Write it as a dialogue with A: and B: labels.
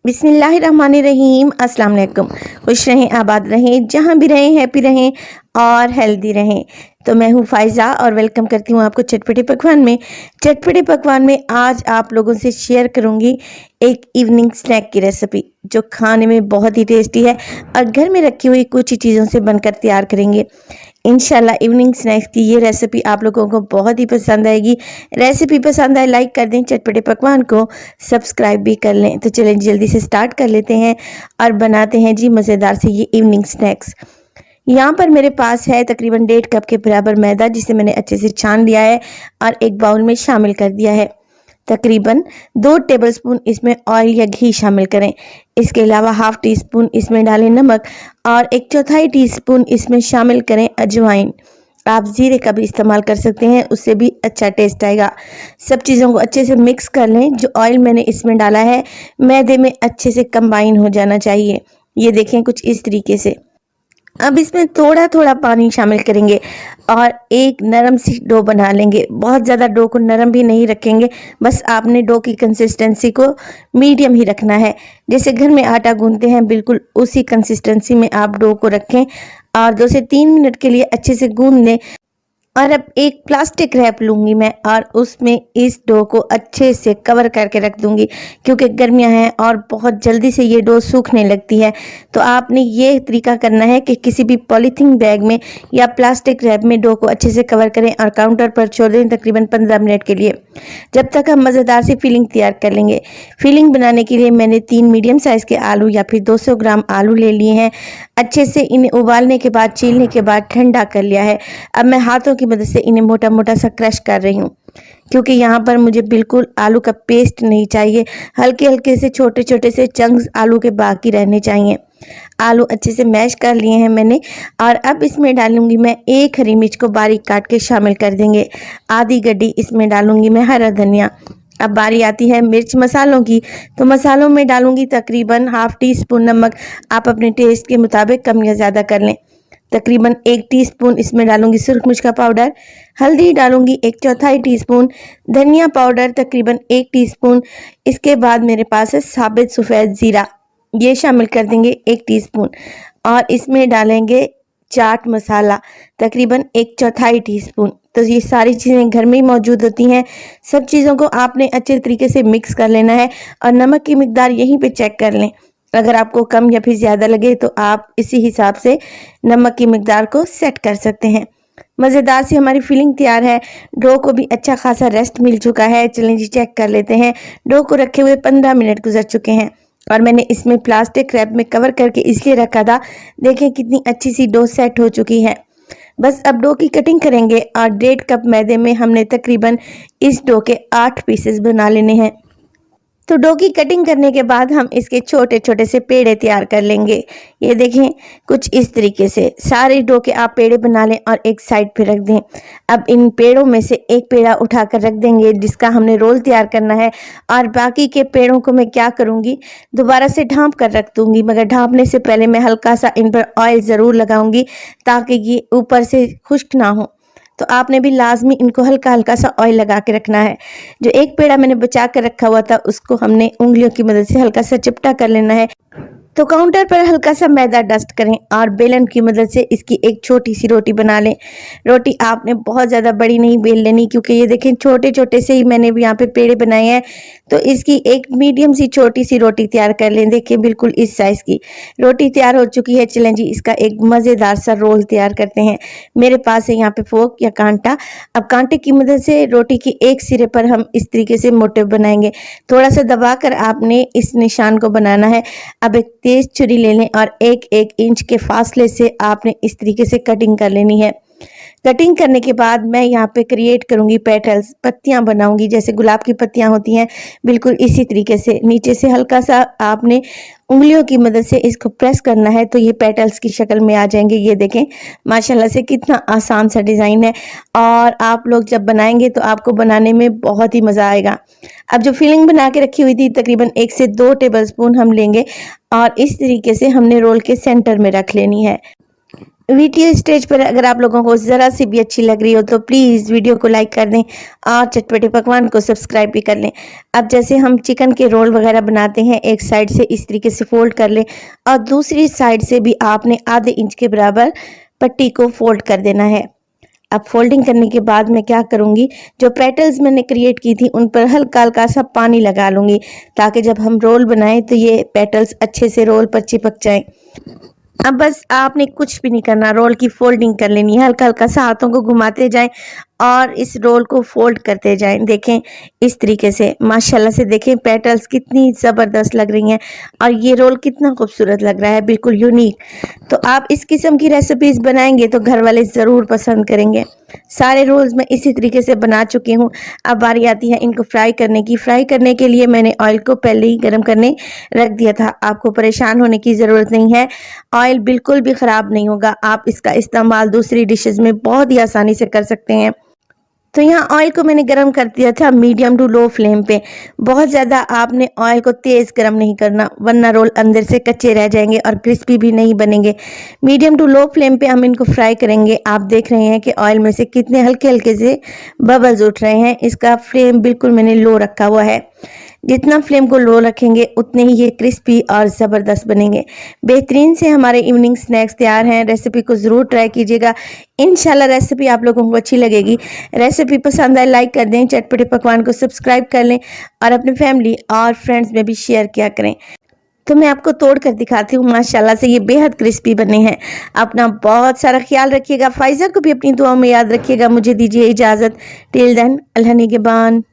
A: बिस्मिल्लाहिर्रहमानिर्रहीम। अस्सलाम वालेकुम। खुश रहें, आबाद रहें, जहाँ भी रहें हैप्पी रहें और हेल्दी रहें। तो मैं हूँ फ़ायज़ा और वेलकम करती हूँ आपको चटपटे पकवान में। चटपटे पकवान में आज आप लोगों से शेयर करूँगी एक इवनिंग स्नैक की रेसिपी जो खाने में बहुत ही टेस्टी है और घर में रखी हुई कुछ ही चीज़ों से बनकर तैयार करेंगे। इंशाल्लाह इवनिंग स्नैक्स की ये रेसिपी आप लोगों को बहुत ही पसंद आएगी। रेसिपी पसंद आए लाइक कर दें, चटपटे पकवान को सब्सक्राइब भी कर लें। तो चलें जल्दी से स्टार्ट कर लेते हैं और बनाते हैं जी मज़ेदार से ये इवनिंग स्नैक्स। यहाँ पर मेरे पास है तकरीबन 1.5 कप के बराबर मैदा जिसे मैंने अच्छे से छान लिया है और एक बाउल में शामिल कर दिया है। तकरीबन 2 टेबलस्पून इसमें ऑयल या घी शामिल करें। इसके अलावा हाफ टी स्पून इसमें डालें नमक और 1/4 टीस्पून इसमें शामिल करें अजवाइन। आप जीरे का भी इस्तेमाल कर सकते हैं, उससे भी अच्छा टेस्ट आएगा। सब चीज़ों को अच्छे से मिक्स कर लें। जो ऑयल मैंने इसमें डाला है मैदे में अच्छे से कंबाइन हो जाना चाहिए। ये देखें कुछ इस तरीके से। अब इसमें थोड़ा थोड़ा पानी शामिल करेंगे और एक नरम सी डो बना लेंगे। बहुत ज़्यादा डो को नरम भी नहीं रखेंगे, बस आपने डो की कंसिस्टेंसी को मीडियम ही रखना है। जैसे घर में आटा गूंथते हैं बिल्कुल उसी कंसिस्टेंसी में आप डो को रखें और 2 से 3 मिनट के लिए अच्छे से गूंथ लें। और अब एक प्लास्टिक रैप लूँगी मैं और उसमें इस डो को अच्छे से कवर करके रख दूँगी क्योंकि गर्मियाँ हैं और बहुत जल्दी से ये डो सूखने लगती है। तो आपने ये तरीका करना है कि किसी भी पॉलीथीन बैग में या प्लास्टिक रैप में डो को अच्छे से कवर करें और काउंटर पर छोड़ दें तकरीबन 15 मिनट के लिए, जब तक हम मज़ेदार सी फिलिंग तैयार कर लेंगे। फिलिंग बनाने के लिए मैंने 3 मीडियम साइज़ के आलू या फिर 200 ग्राम आलू ले लिए हैं। अच्छे से इन्हें उबालने के बाद छीलने के बाद ठंडा कर लिया है। अब मैं हाथों की मदद से इन्हें मोटा मोटा सा क्रश कर रही हूँ क्योंकि यहाँ पर मुझे बिल्कुल आलू का पेस्ट नहीं चाहिए। हल्के हल्के से छोटे छोटे से चंक्स आलू के बाकी रहने चाहिए। आलू अच्छे से मैश कर लिए हैं मैंने और अब इसमें डालूंगी मैं 1 हरी मिर्च को बारीक काट के शामिल कर देंगे। आधी गड्डी इसमें डालूंगी मैं हरा धनिया। अब बारी आती है मिर्च मसालों की, तो मसालों में डालूंगी तकरीबन हाफ टी स्पून नमक। आप अपने टेस्ट के मुताबिक कम या ज़्यादा कर लें। तकरीबन 1 टीस्पून इसमें डालूंगी सुरख मिर्च का पाउडर। हल्दी डालूंगी 1/4 टीस्पून। धनिया पाउडर तकरीबन 1 टीस्पून। इसके बाद मेरे पास है साबित सफ़ेद ज़ीरा, ये शामिल कर देंगे 1 टीस्पून। और इसमें डालेंगे चाट मसाला तकरीबन 1/4 टीस्पून। तो ये सारी चीज़ें घर में ही मौजूद होती हैं। सब चीज़ों को आपने अच्छे तरीके से मिक्स कर लेना है और नमक की मिकदार यहीं पे चेक कर लें। अगर आपको कम या फिर ज़्यादा लगे तो आप इसी हिसाब से नमक की मिकदार को सेट कर सकते हैं। मज़ेदार सी हमारी फिलिंग तैयार है। डो को भी अच्छा खासा रेस्ट मिल चुका है। चलें जी चेक कर लेते हैं। डो को रखे हुए 15 मिनट गुजर चुके हैं और मैंने इसमें प्लास्टिक रैप में कवर करके इसलिए रखा था। देखें कितनी अच्छी सी डो सेट हो चुकी है। बस अब डो की कटिंग करेंगे और 1.5 कप मैदे में हमने तकरीबन इस डो के 8 पीसेस बना लेने हैं। तो डो की कटिंग करने के बाद हम इसके छोटे छोटे से पेड़े तैयार कर लेंगे। ये देखें कुछ इस तरीके से सारे डो के आप पेड़े बना लें और एक साइड पे रख दें। अब इन पेड़ों में से एक पेड़ा उठाकर रख देंगे जिसका हमने रोल तैयार करना है और बाकी के पेड़ों को मैं क्या करूँगी दोबारा से ढाँप कर रख दूँगी, मगर ढाँपने से पहले मैं हल्का सा इन पर ऑयल ज़रूर लगाऊँगी ताकि ये ऊपर से खुश्क ना हो। तो आपने भी लाजमी इनको हल्का हल्का सा ऑयल लगा के रखना है। जो एक पेड़ा मैंने बचा कर रखा हुआ था उसको हमने उंगलियों की मदद से हल्का सा चिपटा कर लेना है। तो काउंटर पर हल्का सा मैदा डस्ट करें और बेलन की मदद से इसकी एक छोटी सी रोटी बना लें। रोटी आपने बहुत ज़्यादा बड़ी नहीं बेल लेनी क्योंकि ये देखें छोटे छोटे से ही मैंने भी यहाँ पे पेड़े बनाए हैं। तो इसकी एक मीडियम सी छोटी सी रोटी तैयार कर लें। देखिए बिल्कुल इस साइज़ की रोटी तैयार हो चुकी है। चलें जी इसका एक मज़ेदार सा रोल तैयार करते हैं। मेरे पास है यहाँ पे फोक या कांटा। अब कांटे की मदद से रोटी की एक सिरे पर हम इस तरीके से मोटे बनाएंगे। थोड़ा सा दबाकर आपने इस निशान को बनाना है। अब एक तेज छुरी ले लें और 1-1 इंच के फासले से आपने इस तरीके से कटिंग कर लेनी है। कटिंग करने के बाद मैं यहाँ पे क्रिएट करूँगी पेटल्स, पत्तियाँ बनाऊँगी जैसे गुलाब की पत्तियाँ होती हैं बिल्कुल इसी तरीके से। नीचे से हल्का सा आपने उंगलियों की मदद से इसको प्रेस करना है तो ये पेटल्स की शक्ल में आ जाएंगे। ये देखें माशाल्लाह से कितना आसान सा डिज़ाइन है और आप लोग जब बनाएंगे तो आपको बनाने में बहुत ही मज़ा आएगा। अब जो फिलिंग बना के रखी हुई थी तकरीबन 1 से 2 टेबलस्पून हम लेंगे और इस तरीके से हमने रोल के सेंटर में रख लेनी है। वीडियो स्टेज पर अगर आप लोगों को ज़रा सी भी अच्छी लग रही हो तो प्लीज़ वीडियो को लाइक कर दें और चटपटे पकवान को सब्सक्राइब भी कर लें। अब जैसे हम चिकन के रोल वगैरह बनाते हैं, एक साइड से इस तरीके से फोल्ड कर लें और दूसरी साइड से भी आपने आधे इंच के बराबर पट्टी को फोल्ड कर देना है। अब फोल्डिंग करने के बाद मैं क्या करूंगी, जो पेटल्स मैंने क्रिएट की थी उन पर हल्का हल्का सा पानी लगा लूंगी ताकि जब हम रोल बनाएं तो ये पेटल्स अच्छे से रोल पर चिपक जाएं। अब बस आपने कुछ भी नहीं करना, रोल की फोल्डिंग कर लेनी है, हल्का हल्का सा हाथों को घुमाते जाएं और इस रोल को फोल्ड करते जाएं। देखें इस तरीके से, माशाल्लाह से देखें पेटल्स कितनी ज़बरदस्त लग रही हैं और ये रोल कितना खूबसूरत लग रहा है, बिल्कुल यूनिक। तो आप इस किस्म की रेसिपीज़ बनाएंगे तो घर वाले ज़रूर पसंद करेंगे। सारे रोल्स मैं इसी तरीके से बना चुकी हूँ। अब बारी आती है इनको फ्राई करने की। फ्राई करने के लिए मैंने ऑयल को पहले ही गर्म करने रख दिया था। आपको परेशान होने की ज़रूरत नहीं है, ऑयल बिल्कुल भी ख़राब नहीं होगा। आप इसका इस्तेमाल दूसरी डिशेस में बहुत ही आसानी से कर सकते हैं। तो यहाँ ऑयल को मैंने गरम कर दिया था मीडियम टू लो फ्लेम पे। बहुत ज़्यादा आपने ऑयल को तेज़ गरम नहीं करना, वरना रोल अंदर से कच्चे रह जाएंगे और क्रिस्पी भी नहीं बनेंगे। मीडियम टू लो फ्लेम पे हम इनको फ्राई करेंगे। आप देख रहे हैं कि ऑयल में से कितने हल्के हल्के से बबल्स उठ रहे हैं। इसका फ्लेम बिल्कुल मैंने लो रखा हुआ है। जितना फ्लेम को लो रखेंगे उतने ही ये क्रिस्पी और ज़बरदस्त बनेंगे। बेहतरीन से हमारे इवनिंग स्नैक्स तैयार हैं। रेसिपी को ज़रूर ट्राई कीजिएगा, इंशाल्लाह रेसिपी आप लोगों को अच्छी लगेगी। रेसिपी पसंद आए लाइक कर दें, चटपटे पकवान को सब्सक्राइब कर लें और अपने फैमिली और फ्रेंड्स में भी शेयर किया करें। तो मैं आपको तोड़ कर दिखाती हूँ, माशाल्लाह से ये बेहद क्रिस्पी बने हैं। अपना बहुत सारा ख्याल रखिएगा, फाइज़ा को भी अपनी दुआओं में याद रखिएगा। मुझे दीजिए इजाज़त, टिल देन अल्लाह निगहबान।